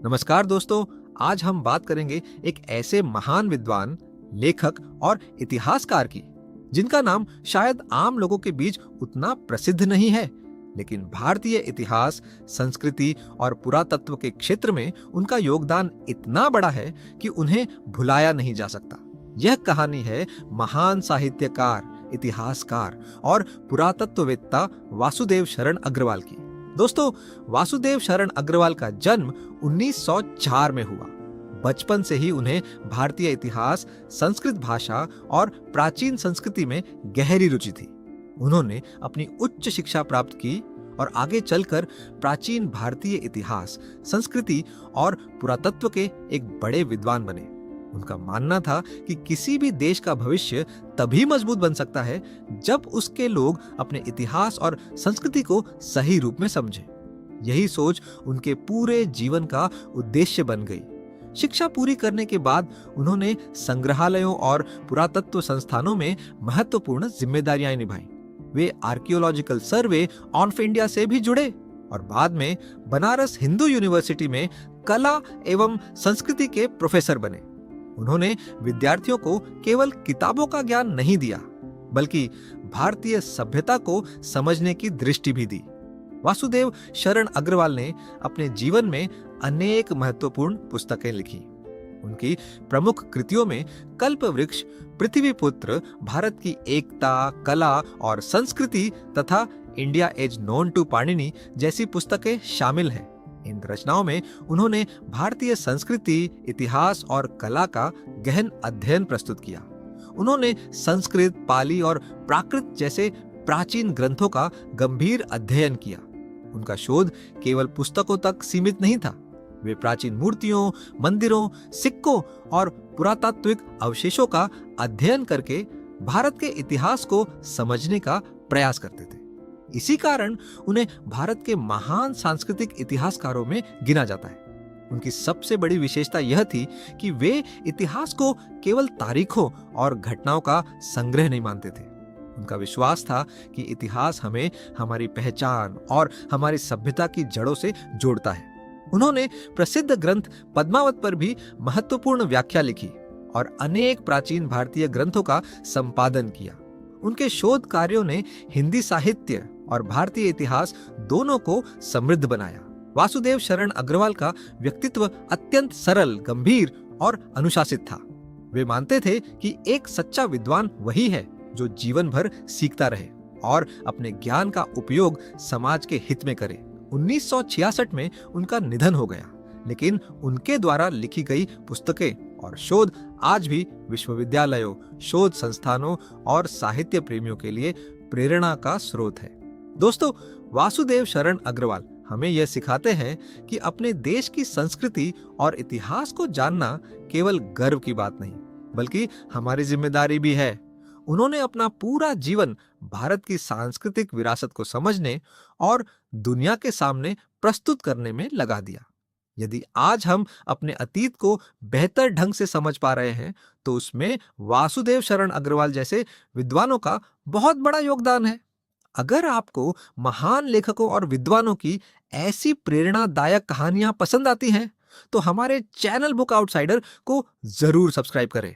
नमस्कार दोस्तों, आज हम बात करेंगे एक ऐसे महान विद्वान, लेखक और इतिहासकार की जिनका नाम शायद आम लोगों के बीच उतना प्रसिद्ध नहीं है, लेकिन भारतीय इतिहास, संस्कृति और पुरातत्व के क्षेत्र में उनका योगदान इतना बड़ा है कि उन्हें भुलाया नहीं जा सकता। यह कहानी है महान साहित्यकार, इतिहासकार और पुरातत्ववेत्ता वासुदेव शरण अग्रवाल की। दोस्तों, वासुदेव शरण अग्रवाल का जन्म 1904 में हुआ। बचपन से ही उन्हें भारतीय इतिहास, संस्कृत भाषा और प्राचीन संस्कृति में गहरी रुचि थी। उन्होंने अपनी उच्च शिक्षा प्राप्त की और आगे चलकर प्राचीन भारतीय इतिहास, संस्कृति और पुरातत्व के एक बड़े विद्वान बने। उनका मानना था कि किसी भी देश का भविष्य तभी मजबूत बन सकता है जब उसके लोग अपने इतिहास और संस्कृति को सही रूप में समझें। यही सोच उनके पूरे जीवन का उद्देश्य बन गई। शिक्षा पूरी करने के बाद उन्होंने संग्रहालयों और पुरातत्व संस्थानों में महत्वपूर्ण जिम्मेदारियां निभाई। वे आर्कियोलॉजिकल सर्वे ऑफ इंडिया से भी जुड़े और बाद में बनारस हिंदू यूनिवर्सिटी में कला एवं संस्कृति के प्रोफेसर बने। उन्होंने विद्यार्थियों को केवल किताबों का ज्ञान नहीं दिया, बल्कि भारतीय सभ्यता को समझने की दृष्टि भी दी। वासुदेव शरण अग्रवाल ने अपने जीवन में अनेक महत्वपूर्ण पुस्तकें लिखी। उनकी प्रमुख कृतियों में कल्पवृक्ष, पृथ्वीपुत्र, भारत की एकता, कला और संस्कृति तथा India as known to Panini जैसी पुस्तकें शामिल हैं। इन रचनाओं में उन्होंने भारतीय संस्कृति, इतिहास और कला का गहन अध्ययन प्रस्तुत किया। उन्होंने संस्कृत, पाली और प्राकृत जैसे प्राचीन ग्रंथों का गंभीर अध्ययन किया। उनका शोध केवल पुस्तकों तक सीमित नहीं था। वे प्राचीन मूर्तियों, मंदिरों, सिक्कों और पुरातात्विक अवशेषों का अध्ययन करके भारत के इतिहास को समझने का प्रयास करते थे। इसी कारण उन्हें भारत के महान सांस्कृतिक इतिहासकारों में गिना जाता है। उनकी सबसे बड़ी विशेषता यह थी कि वे इतिहास को केवल तारीखों और घटनाओं का संग्रह नहीं मानते थे। उनका विश्वास था कि इतिहास हमें हमारी पहचान और हमारी सभ्यता की जड़ों से जोड़ता है। उन्होंने प्रसिद्ध ग्रंथ पद्मावत पर भी महत्वपूर्ण व्याख्या लिखी और अनेक प्राचीन भारतीय ग्रंथों का संपादन किया। उनके शोध कार्यों ने हिंदी साहित्य और भारतीय इतिहास दोनों को समृद्ध बनाया। वासुदेव शरण अग्रवाल का व्यक्तित्व अत्यंत सरल, गंभीर और अनुशासित था। वे मानते थे कि एक सच्चा विद्वान वही है जो जीवन भर सीखता रहे और अपने ज्ञान का उपयोग समाज के हित में करे। 1966 में उनका निधन हो गया, लेकिन उनके द्वारा लिखी गई पुस्तकें और शोध आज भी विश्वविद्यालयों, शोध संस्थानों और साहित्य प्रेमियों के लिए प्रेरणा का स्रोत है। दोस्तों, वासुदेव शरण अग्रवाल हमें यह सिखाते हैं कि अपने देश की संस्कृति और इतिहास को जानना केवल गर्व की बात नहीं, बल्कि हमारी जिम्मेदारी भी है। उन्होंने अपना पूरा जीवन भारत की सांस्कृतिक विरासत को समझने और दुनिया के सामने प्रस्तुत करने में लगा दिया। यदि आज हम अपने अतीत को बेहतर ढंग से समझ पा रहे हैं, तो उसमें वासुदेव शरण अग्रवाल जैसे विद्वानों का बहुत बड़ा योगदान है। अगर आपको महान लेखकों और विद्वानों की ऐसी प्रेरणादायक कहानियां पसंद आती हैं, तो हमारे चैनल बुक आउटसाइडर को जरूर सब्सक्राइब करें।